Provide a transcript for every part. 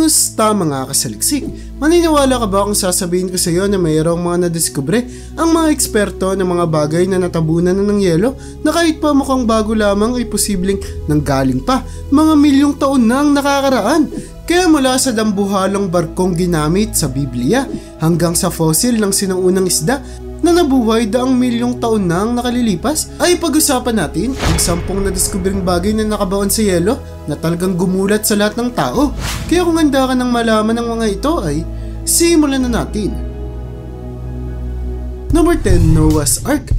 Kamusta mga kasaliksik? Maniniwala ka ba kung sasabihin ko sa iyo na mayroong mga nadiskubre ang mga eksperto ng mga bagay na natabunan na ng yelo na kahit pa mukhang bago lamang ay posibleng nanggaling pa mga milyong taon na ang nakakaraan? Kaya mula sa dambuhalang barkong ginamit sa Biblia hanggang sa fossil ng sinaunang isda na nabuhay daang milyong taon na ang nakalilipas, ay pag-usapan natin ang 10 nadiskubring bagay na nakabaon sa yelo na talagang gumulat sa lahat ng tao. Kaya kung handa ka ng malaman ng mga ito ay simulan na natin. Number 10, Noah's Ark.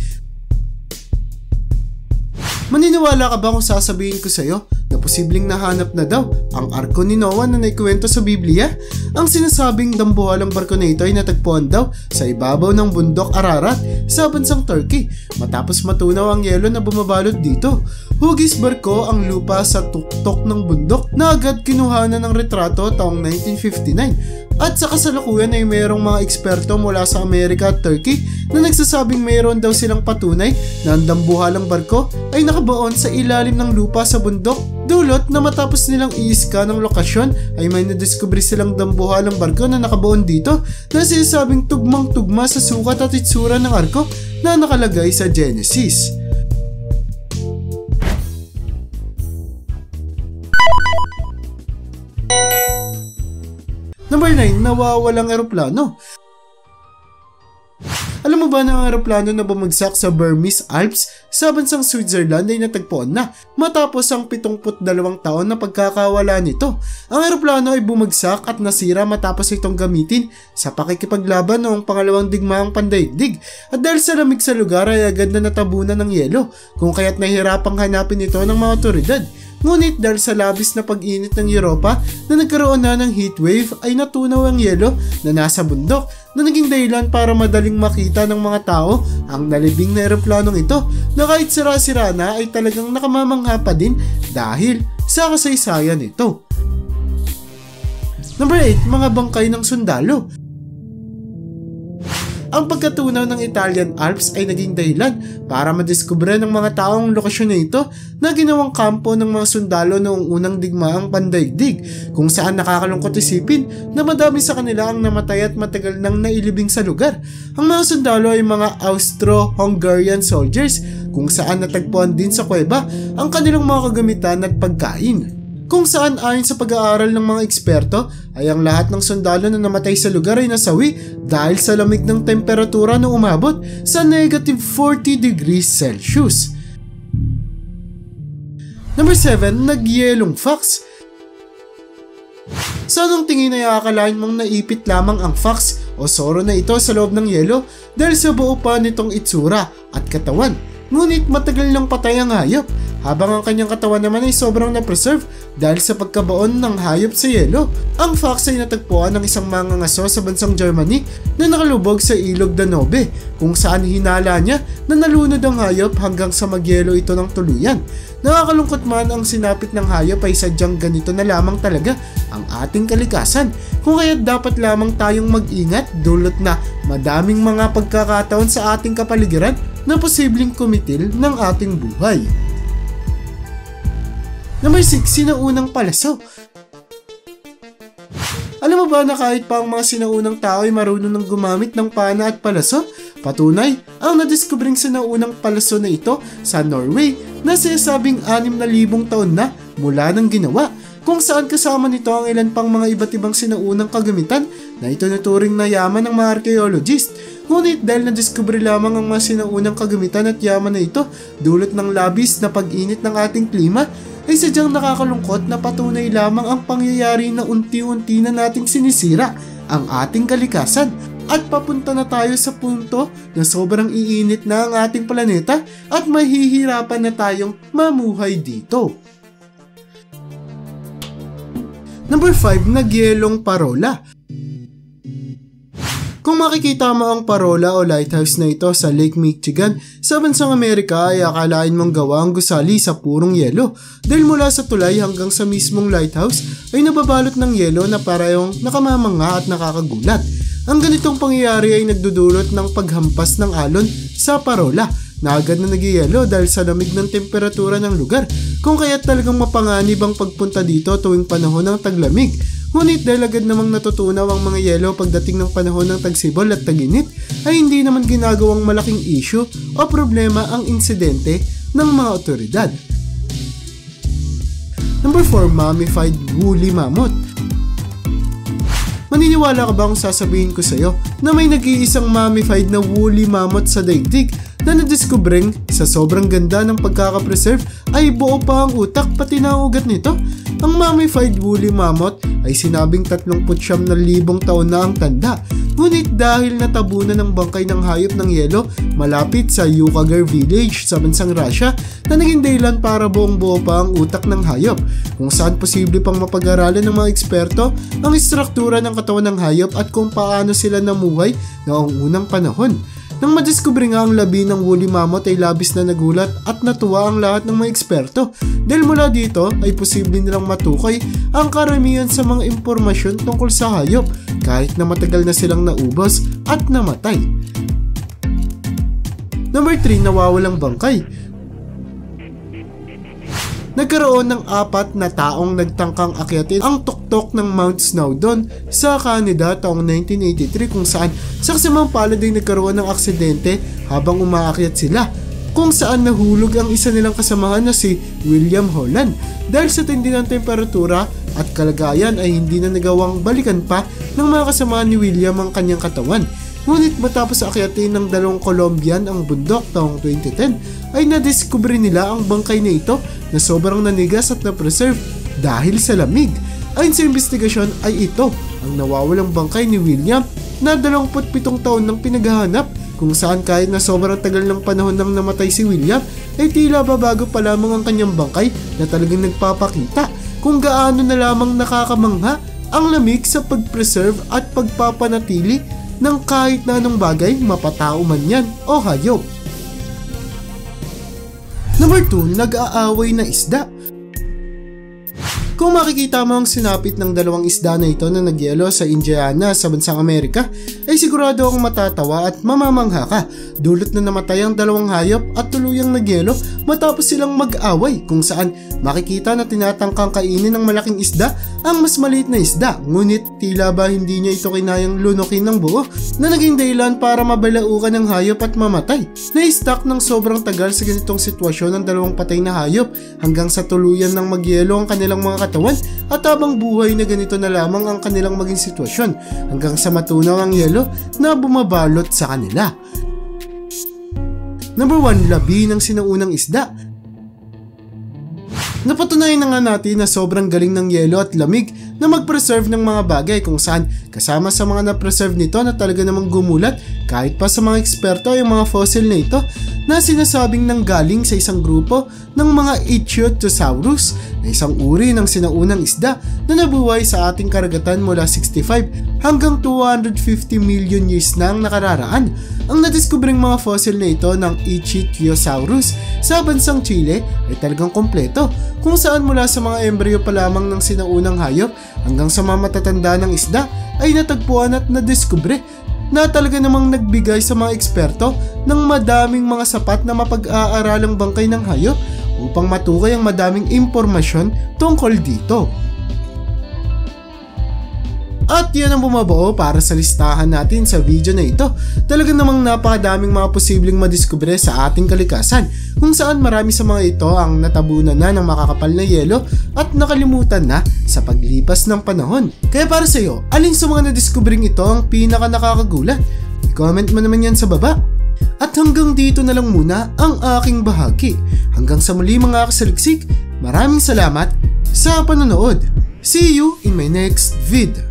Maniniwala ka ba kung sasabihin ko sa iyo na posibleng nahanap na daw ang arko ni Noah na naikwento sa Biblia? Ang sinasabing dambuhalang barko na ito ay natagpuan daw sa ibabaw ng bundok Ararat sa bansang Turkey matapos matunaw ang yelo na bumabalot dito. Hugis barko ang lupa sa tuktok ng bundok na agad kinuhanan ng retrato taong 1959. At sa kasalukuyan ay mayroong mga eksperto mula sa Amerika at Turkey na nagsasabing mayroon daw silang patunay na ang dambuhalang barko ay nakabaon sa ilalim ng lupa sa bundok. Dulot na matapos nilang i-scan ng lokasyon ay may nadiskubre silang dambuhalang barko na nakabaon dito na sinasabing tugmang-tugma sa sukat at itsura ng arko na nakalagay sa Genesis. Number 9, nawawalang eroplano. Alam mo ba na ang eroplano na bumagsak sa Burmese Alps sa bansang Switzerland ay natagpuan na matapos ang 72 taon na pagkakawala nito? Ang eroplano ay bumagsak at nasira matapos itong gamitin sa pakikipaglaban noong pangalawang digmaang pandaigdig at dahil sa lamig sa lugar ay agad na natabunan ng yelo kung kaya't nahihirapang hanapin ito ng mga otoridad. Ngunit dahil sa labis na pag-init ng Europa na nagkaroon na ng heatwave ay natunaw ang yelo na nasa bundok na naging dahilan para madaling makita ng mga tao ang nalibing na eroplanong ito na kahit sira-sira na ay talagang nakamamangha pa din dahil sa kasaysayan nito. Number 8, mga bangkay ng sundalo. Ang pagkatunaw ng Italian Alps ay naging dahilan para madiskubre ng mga tao ang lokasyon na ito na ginawang kampo ng mga sundalo noong unang digmaang pandaigdig kung saan nakakalungkot isipin na madami sa kanila ang namatay at matagal nang nailibing sa lugar. Ang mga sundalo ay mga Austro-Hungarian soldiers kung saan natagpuan din sa kuweba ang kanilang mga kagamitan at pagkain. Kung saan ayon sa pag-aaral ng mga eksperto ay ang lahat ng sundalo na namatay sa lugar ay nasawi dahil sa lamig ng temperatura na umabot sa negative 40 degrees Celsius. Number 7, nagyelong fox. Sa anong tingin ay akalain mong naipit lamang ang fox o soro na ito sa loob ng yelo dahil sa buo pa nitong itsura at katawan. Ngunit matagal nang patay ang hayop habang ang kanyang katawan naman ay sobrang na-preserve dahil sa pagkabaon ng hayop sa yelo. Ang fox ay natagpuan ng isang mangangaso sa bansang Germany na nakalubog sa ilog Danube kung saan hinala niya na nalunod ang hayop hanggang sa magyelo ito ng tuluyan. Nakakalungkot man ang sinapit ng hayop ay sadyang ganito na lamang talaga ang ating kalikasan kung kaya't dapat lamang tayong mag-ingat dulot na madaming mga pagkakataon sa ating kapaligiran na posibleng kumitil ng ating buhay. Number 6, sinaunang palaso. Alam mo ba na kahit pa ang mga sinaunang tao ay marunong ng gumamit ng pana at palaso? Patunay, ang nadiskubring sinaunang palaso na ito sa Norway na sinasabing 6,000 taon na mula nang ginawa, kung saan kasama nito ang ilan pang mga iba't ibang sinaunang kagamitan na itinuturing na yaman ng mga archaeologist. Ngunit dahil nadiskubre lamang ang mga sinaunang kagamitan at yaman na ito dulot ng labis na pag-init ng ating klima, ay sadyang nakakalungkot na patunay lamang ang pangyayari na unti-unti na nating sinisira ang ating kalikasan at papunta na tayo sa punto na sobrang iinit na ang ating planeta at mahihirapan na tayong mamuhay dito. Number 5, nagyelong parola. Kung makikita mo ang parola o lighthouse na ito sa Lake Michigan sa bansang Amerika ay akalain mong gawa ang gusali sa purong yelo dahil mula sa tulay hanggang sa mismong lighthouse ay nababalot ng yelo na parehong nakamamanga at nakakagulat. Ang ganitong pangyayari ay nagdudulot ng paghampas ng alon sa parola na agad na nagyayelo dahil sa lamig ng temperatura ng lugar kung kaya't talagang mapanganib ang pagpunta dito tuwing panahon ng taglamig. Ngunit dahil agad namang natutunaw ang mga yelo pagdating ng panahon ng tagsibol at taginit, ay hindi naman ginagawang malaking issue o problema ang insidente ng mga otoridad. Number 4. Mummified woolly mammoth. Maniniwala ka ba kung sasabihin ko sa'yo na may nag-iisang mummified na woolly mammoth sa daigdig na nadiskubreng sa sobrang ganda ng pagkakapreserve ay buo pa ang utak pati na ang ugat nito? Ang mummified woolly mammoth ay sinabing 39,000 taon na ang tanda. Ngunit dahil natabunan ng bangkay ng hayop ng yelo malapit sa Yukagir Village sa bansang Russia na naging dahilan para buong-buo pa ang utak ng hayop, kung saan posible pang mapag-aralan ng mga eksperto ang istruktura ng katawan ng hayop at kung paano sila namuhay noong unang panahon. Nang madiskubre nga ang labi ng woolly mammoth ay labis na nagulat at natuwa ang lahat ng mga eksperto dahil mula dito ay posible nilang matukoy ang karamihan sa mga impormasyon tungkol sa hayop kahit na matagal na silang naubos at namatay. Number 3. Nawawalang bangkay. Nagkaroon ng 4 na taong nagtangkang akyatin ang tuktok ng Mount Snowdon sa Canada taong 1983 kung saan sa kasamang palad ay nagkaroon ng aksidente habang umaakyat sila, kung saan nahulog ang isa nilang kasamahan na si William Holland. Dahil sa tindi ng temperatura at kalagayan ay hindi na nagawang balikan pa ng mga kasamahan ni William ang kanyang katawan. Ngunit matapos akyatin ng 2 Colombian ang bundok taong 2010 ay nadiskubre nila ang bangkay na ito na sobrang nanigas at na-preserve dahil sa lamig. Ayon sa investigasyon ay ito ang nawawalang bangkay ni William na 27 taon nang pinaghahanap, kung saan kahit na sobrang tagal ng panahon nang namatay si William ay tila babago pa lamang ang kanyang bangkay na talagang nagpapakita kung gaano na lamang nakakamangha ang lamig sa pag-preserve at pagpapanatili ng kahit na anong bagay, mapatao man yan o hayop. Number 2. Nag-aaway na isda. Kung makikita mo ang sinapit ng 2 isda na ito na nagyelo sa Indiana sa bansang Amerika, ay sigurado akong matatawa at mamamangha ka. Dulot na namatay ang 2 hayop at tuluyang nagyelo matapos silang mag-away, kung saan makikita na tinatangkang kainin ng malaking isda ang mas maliit na isda, ngunit tila ba hindi niya ito kinayang lunukin ng buo na naging dahilan para mabalaukan ng hayop at mamatay. Na-stuck ng sobrang tagal sa ganitong sitwasyon ng 2 patay na hayop hanggang sa tuluyan ng magyelo ang kanilang mga katawan at habang buhay na ganito na lamang ang kanilang maging sitwasyon hanggang sa matunaw ang yelo na bumabalot sa kanila. Number 1. Labi ng sinaunang isda. Napatunayan na nga natin na sobrang galing ng yelo at lamig na mag-preserve ng mga bagay, kung saan kasama sa mga na-preserve nito na talaga namang gumulat kahit pa sa mga eksperto ay mga fossil na ito na sinasabing nanggaling sa isang grupo ng mga Ichthyosaurus na isang uri ng sinaunang isda na nabuhay sa ating karagatan mula 65 hanggang 250 million years na ang nakararaan. Ang nadiskubring mga fossil na ito ng Ichthyosaurus sa bansang Chile ay talagang kompleto, kung saan mula sa mga embryo pa lamang ng sinaunang hayop hanggang sa mga matatanda ng isda ay natagpuan at nadiskubre na talaga namang nagbigay sa mga eksperto ng madaming mga sapat na mapag-aaralang bangkay ng hayop upang matukay ang madaming impormasyon tungkol dito. At yan ang bumabuo para sa listahan natin sa video na ito. Talaga namang napakadaming mga posibleng madiskubre sa ating kalikasan, kung saan marami sa mga ito ang natabunan na ng makakapal na yelo at nakalimutan na sa paglipas ng panahon. Kaya para sa iyo, alin sa mga nadiskubring ito ang pinaka nakakagulat? I-comment mo naman yan sa baba. At hanggang dito na lang muna ang aking bahagi. Hanggang sa muli mga kasaliksik, maraming salamat sa panonood. See you in my next vid.